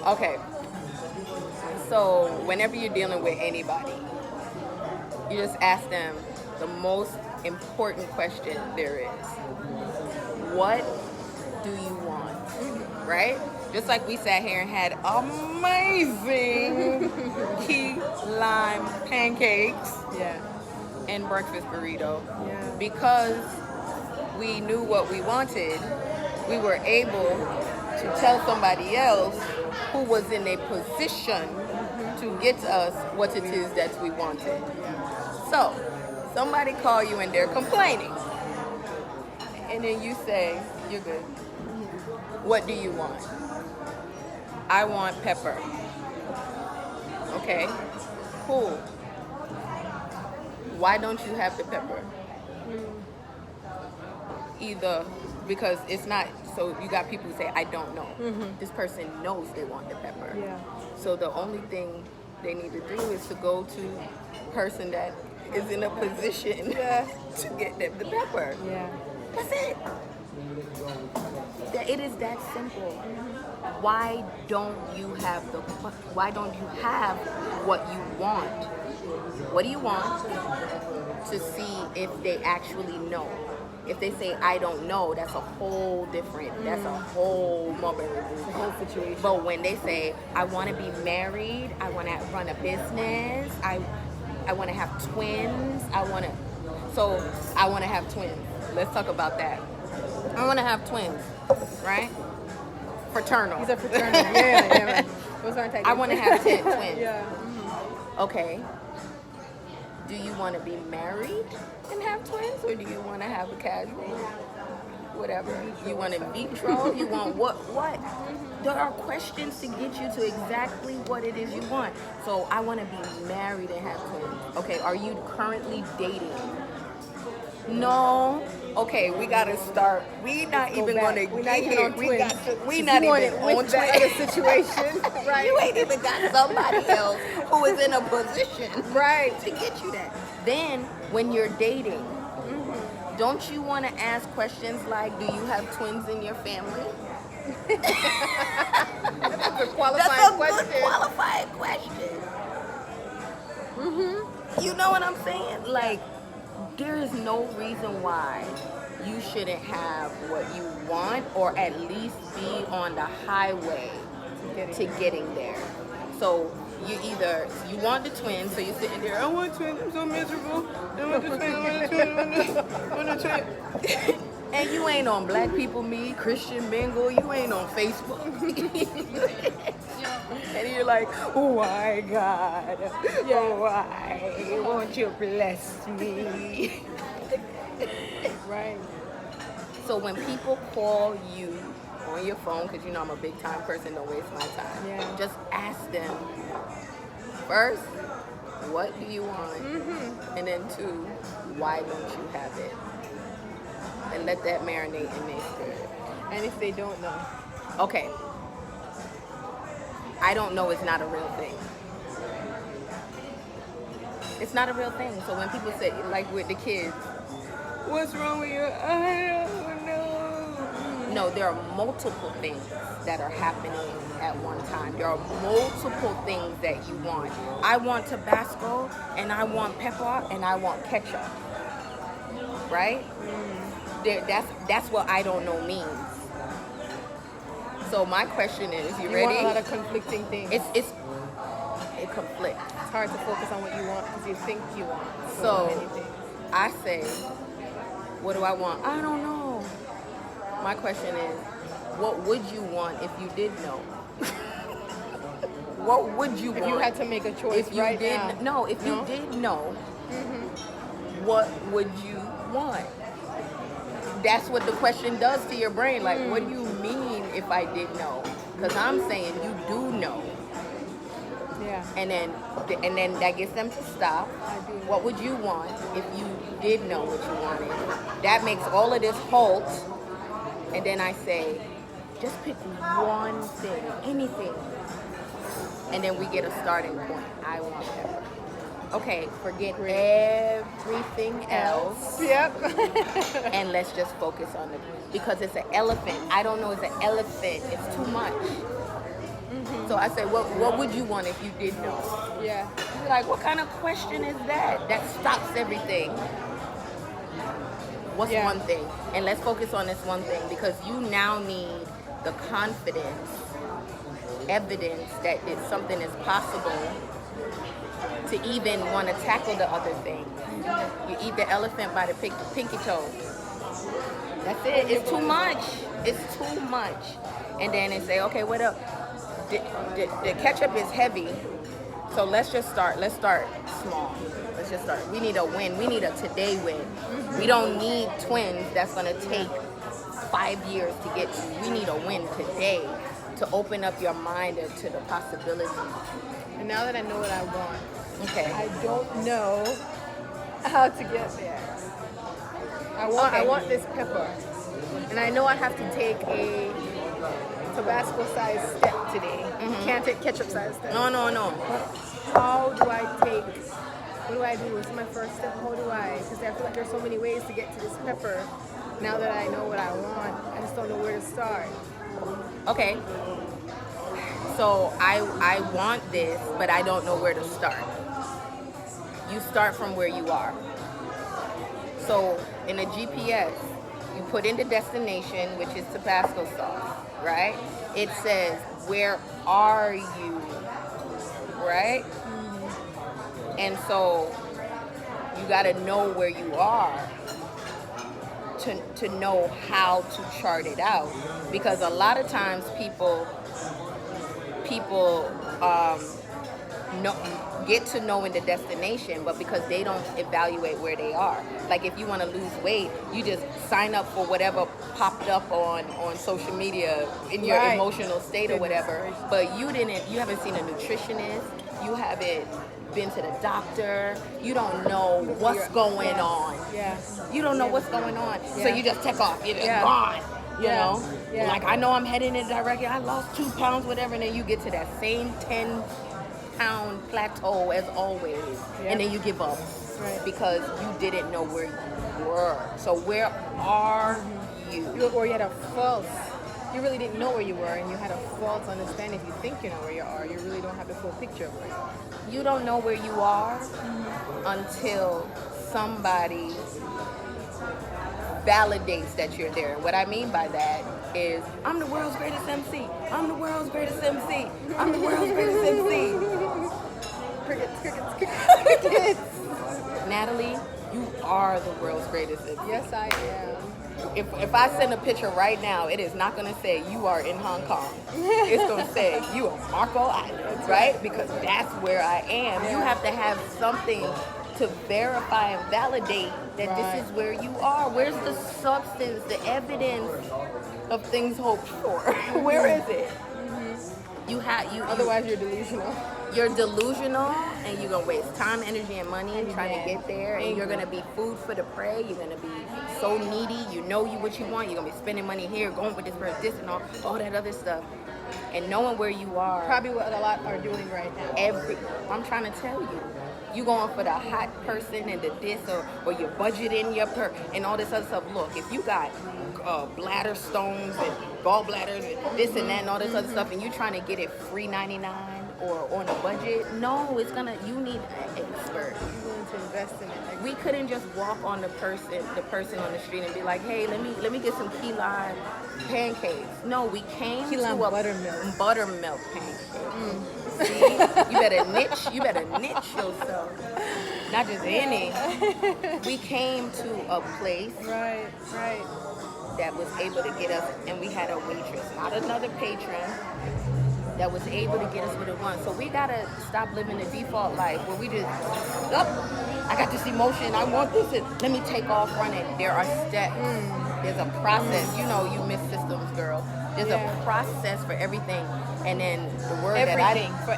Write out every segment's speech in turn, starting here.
Okay. So whenever you're dealing with anybody, you just ask them the most important question there is. What do you want? Right? Just like we sat here and had amazing key lime pancakes and breakfast burrito. Yeah. Because we knew what we wanted, we were able to tell somebody else who was in a position to get to us what it is that we wanted. So, somebody call you and they're complaining. And then you say, you're good. What do you want? I want pepper. Okay, cool. Why don't you have the pepper? Either because it's not, so you got people who say, I don't know. This person knows they want the pepper. Yeah. So the only thing they need to do is to go to the person that is in a position to get them the pepper. Yeah. That's it. It is that simple. Why don't you have why don't you have what you want? What do you want? To see if they actually know. If they say, I don't know, that's a whole different, that's a whole whole situation. But when they say, I want to be married, I want to run a business, I want to have twins, I want to have twins. Let's talk about that. I want to have twins, right? Fraternal. These are fraternal. Yeah. Those aren't I want to have 10 twins. Yeah. Okay. Do you want to be married and have twins, or do you want to have a casual? Whatever. You want in vitro? You want what? There are questions to get you to exactly what it is you want. So I want to be married and have twins. Okay, are you currently dating? No. Okay, we gotta start. We not even gonna get here. We not even on the situation. Right. You ain't even got somebody else who is in a position to get you that. Then when you're dating, don't you want to ask questions like, do you have twins in your family? That's a qualifying question. You know what I'm saying? Like, there is no reason why you shouldn't have what you want, or at least be on the highway to getting there. So you want the twins, so you're sitting there, I want twins, I'm so miserable. I want the twins, I want the twins. And you ain't on Black People Meet, Christian Mingle, you ain't on Facebook. And you're like, why, God? Why won't you bless me? Right. So when people call you on your phone, because you know I'm a big time person, don't waste my time. Yeah. Just ask them, first, what do you want? And then 2, why don't you have it? And let that marinate in their spirit. And if they don't know? Okay. I don't know is not a real thing. It's not a real thing. So when people say, like with the kids, what's wrong with you? I don't know. No, there are multiple things that are happening at one time. There are multiple things that you want. I want Tabasco, and I want pepper, and I want ketchup. Right? That's what I don't know means. So my question is, you ready? You want a lot of conflicting things. It conflicts. It's hard to focus on what you want because you think you want So I say, what do I want? I don't know. My question is, what would you want if you did know? What would you want? If you had to make a choice if you right did, now. No, if you did know, what would you want? That's what the question does to your brain. Like, what do you mean if I did know? Because I'm saying you do know. Yeah. And then that gets them to stop. What would you want if you did know what you wanted? That makes all of this halt. And then I say, just pick one thing, anything. And then we get a starting point. I want pepper. Okay, forget everything else. Yep. And let's just focus on it. Because it's an elephant. I don't know, it's an elephant. It's too much. So I say, what would you want if you did know? Yeah. You're like, what kind of question is that? That stops everything. What's one thing? And let's focus on this one thing, because you now need the confidence, evidence that something is possible to even want to tackle the other thing. You eat the elephant by the pinky toe. That's it. It's too much. It's too much. And then they say, okay, what up? The ketchup is heavy, so let's just start. Let's start small. Let's just start. We need a win. We need a today win. We don't need twins that's going to take 5 years to get to. We need a win today to open up your mind to the possibilities. And now that I know what I want, okay, I don't know how to get there. I want this pepper, and I know I have to take a Tabasco-sized step today. Can't take ketchup-sized step. No. How do I take? What do I do? It's my first step. How do I? Because I feel like there's so many ways to get to this pepper. Now that I know what I want, I just don't know where to start. Okay. So I want this, but I don't know where to start. You start from where you are. So in a GPS, you put in the destination, which is Tabasco sauce, right? It says, where are you, right? And so you got to know where you are to know how to chart it out. Because a lot of times people get to knowing the destination, but because they don't evaluate where they are. Like if you want to lose weight, you just sign up for whatever popped up on social media in your emotional state or whatever. But you haven't seen a nutritionist, you haven't been to the doctor, you don't know what's going on. Yeah. You don't know what's going on. Yeah. So you just take off, you're just gone. You know? Yeah. Like I know I'm heading in the direction, I lost 2 pounds, whatever, and then you get to that same 10-pound plateau as always, and then you give up because you didn't know where you were. So where are you? Or you had a false. You really didn't know where you were, and you had a false understanding. If you think you know where you are, you really don't have the full picture of where you are. You don't know where you are until somebody validates that you're there. What I mean by that is, I'm the world's greatest MC. I'm the world's greatest MC. I'm the world's greatest MC. Crickets. Natalie, you are the world's greatest MC. Yes, I am. If I send a picture right now, it is not going to say you are in Hong Kong. It's going to say you are Marco Island, right? Because that's where I am. You have to have something to verify and validate that this is where you are. Where's the substance, the evidence of things hoped for? Where is it? Otherwise, you're delusional. You're delusional, and you're gonna waste time, energy, and money trying to get there. And you're gonna be food for the prey. You're gonna be so needy. You know what you want. You're gonna be spending money here, going with this person, this and all that other stuff. And knowing where you are. Probably what a lot are doing right now. I'm trying to tell you. You going for the hot person and the this, or you're budgeting and all this other stuff. Look, if you got bladder stones and gallbladders and this and that and all this other stuff, and you trying to get it free 99 or on a budget, no, you need an expert. You're going to invest in it. We couldn't just walk on the person on the street and be like, hey, let me get some key lime pancakes. No, we came to a buttermilk pancake. See, you better niche yourself. Not just any. We came to a place that was able to get us, and we had a waitress, not another patron, that was able to get us what it wants. So we gotta stop living the default life where we just, I got this emotion, I want this, and let me take off running. There are steps. There's a process. You know, you miss systems, girl. There's a process for everything. And then the word for everything. For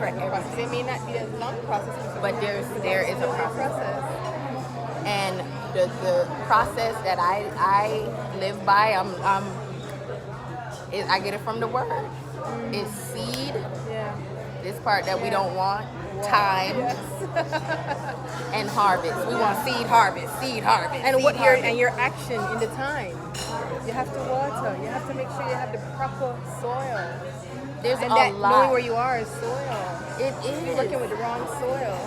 everything. It may not be a long process, but there is a process. And the process that I live by, I get it from the word. It's seed. This part that we don't want. Time. And harvest. We want seed, harvest. And your action in the time. You have to water. You have to make sure you have the proper soil. There's and a that lot. knowing where you are is soil. It You're is. working with the wrong soil.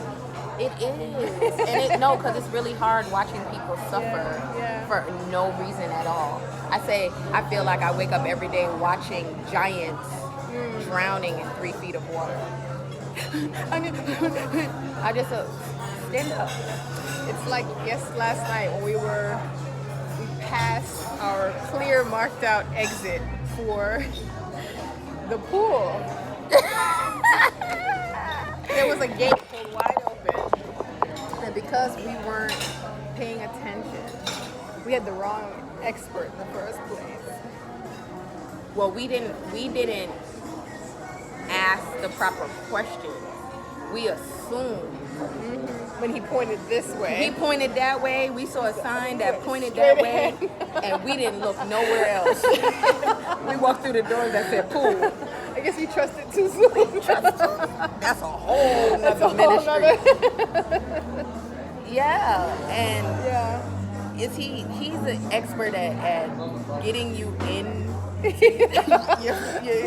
It is. And no, because it's really hard watching people suffer for no reason at all. I feel like I wake up every day watching giants drowning in 3 feet of water. I just stand up. It's like last night when we passed our clear marked out exit for the pool. There was a gate pulled wide open, and because we weren't paying attention, we had the wrong expert in the first place. Well, we didn't ask the proper questions. We assumed. When he pointed this way. He pointed that way. We saw a sign that pointed that way, and we didn't look nowhere else. We walked through the doors that said pool. I guess you trusted too soon. That's a whole nother ministry. Yeah, and he's an expert at getting you in. You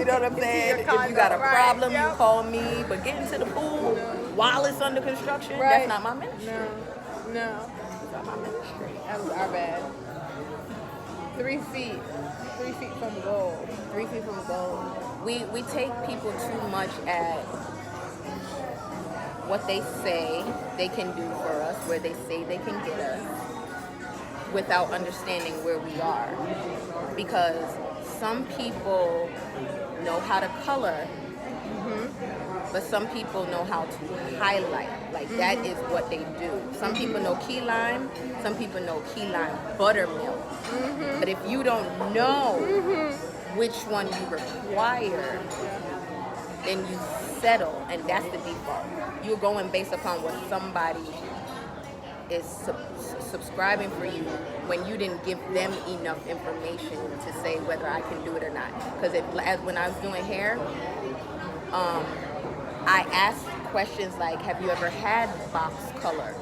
know what I'm saying? If you got a problem, you call me. But getting to the pool while it's under construction, that's not my ministry. No. It's not my ministry. That was our bad. 3 feet. 3 feet from gold. 3 feet from gold. We take people too much at what they say they can do for us, where they say they can get us, without understanding where we are. Because some people know how to color, but some people know how to highlight. Like that is what they do. Some people know key lime, some people know key lime buttermilk. But if you don't know which one you require, then you settle, and that's the default. You're going based upon what somebody is subscribing for you when you didn't give them enough information to say whether I can do it or not. Because when I was doing hair, I asked questions like, have you ever had box color?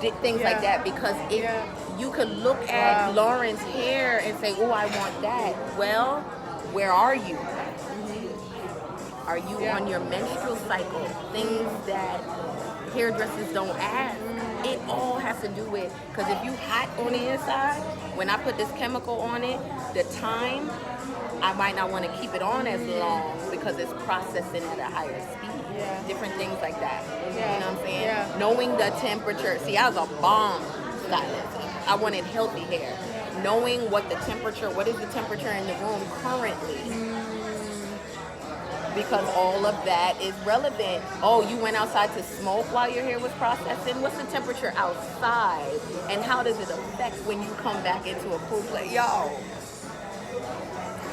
Did things like that, because you could look at Lauren's hair and say, oh, I want that. Well, where are you? Are you on your menstrual cycle? Things that hairdressers don't ask. It all has to do with, because if you hot on the inside, when I put this chemical on it, the time, I might not want to keep it on as long because it's processing at a higher speed. Different things like that. You know what I'm saying? Knowing the temperature. See, I was a bomb stylist. I wanted healthy hair. Knowing what is the temperature in the room currently. Because all of that is relevant. Oh, you went outside to smoke while your hair was processing? What's the temperature outside? And how does it affect when you come back into a pool play? Yo.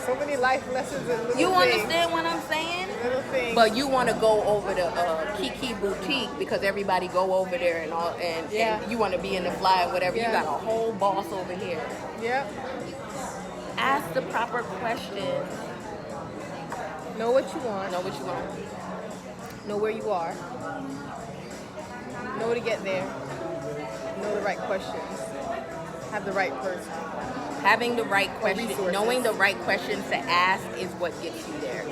So many life lessons and little You things. understand what I'm saying? Little things. But you want to go over to Kiki Boutique because everybody go over there and all, and you want to be in the fly and whatever. You got a whole boss over here. Ask the proper questions. Know what you want. Know what you want. Know where you are. Know to get there. Know the right questions. Have the right person. Having the right questions, knowing the right questions to ask is what gets you there.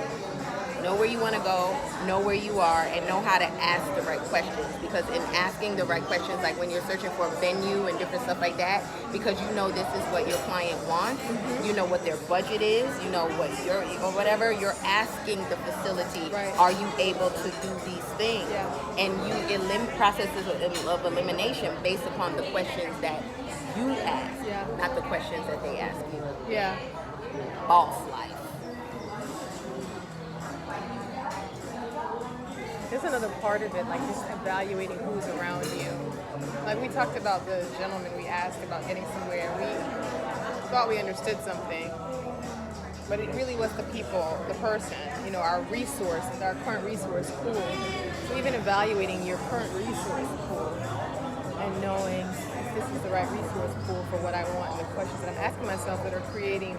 Know where you want to go, know where you are, and know how to ask the right questions. Because in asking the right questions, like when you're searching for a venue and different stuff like that, because you know this is what your client wants, you know what their budget is, you know what or whatever, you're asking the facility, are you able to do these things? And you processes of elimination based upon the questions that you ask, not the questions that they ask you. Boss life. There's another part of it, like just evaluating who's around you. Like we talked about the gentleman we asked about getting somewhere. We thought we understood something, but it really was the people, the person, you know, our resource, our current resource pool. So even evaluating your current resource pool and knowing if this is the right resource pool for what I want and the questions that I'm asking myself that are creating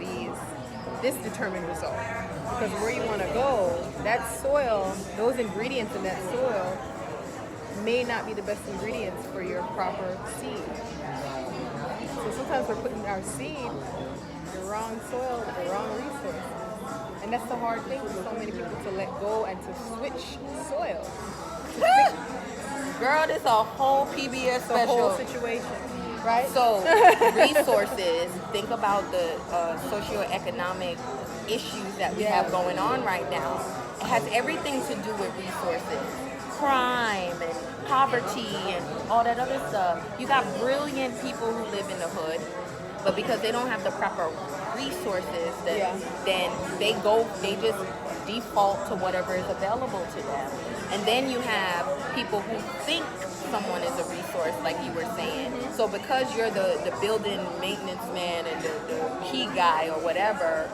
this determined result. Because where you want to go, that soil, those ingredients in that soil may not be the best ingredients for your proper seed. So sometimes we're putting our seed in the wrong soil with the wrong resources. And And that's the hard thing for so many people to let go and to switch soil. Girl, this a whole PBS The whole special. situation, right? So, resources, think about the socioeconomic issues that we have going on right now. It has everything to do with resources. Crime and poverty and all that other stuff. You got brilliant people who live in the hood, but because they don't have the proper resources, then they just default to whatever is available to them. And then you have people who think someone is a resource, like you were saying. So because you're the building maintenance man and the key guy or whatever,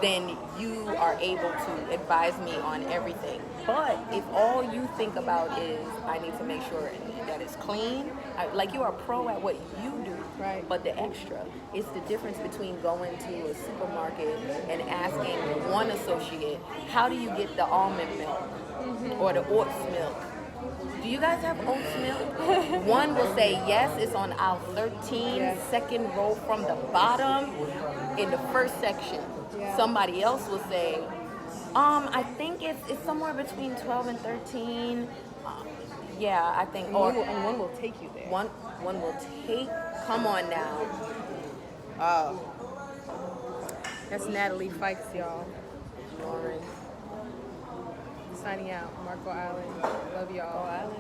then you are able to advise me on everything. But if all you think about is, I need to make sure that it's clean, like you are pro at what you do, right? But the extra, it's the difference between going to a supermarket and asking one associate, how do you get the almond milk or the oats milk? Do you guys have oats milk? One will say, yes, it's on aisle 13, second row from the bottom in the first section. Somebody else will say, I think it's somewhere between 12 and 13. I think. And one will take you there. One will take. Come on now. Oh. That's Natalie Fikes, y'all. Lauren. Signing out. Marco Island. Love y'all.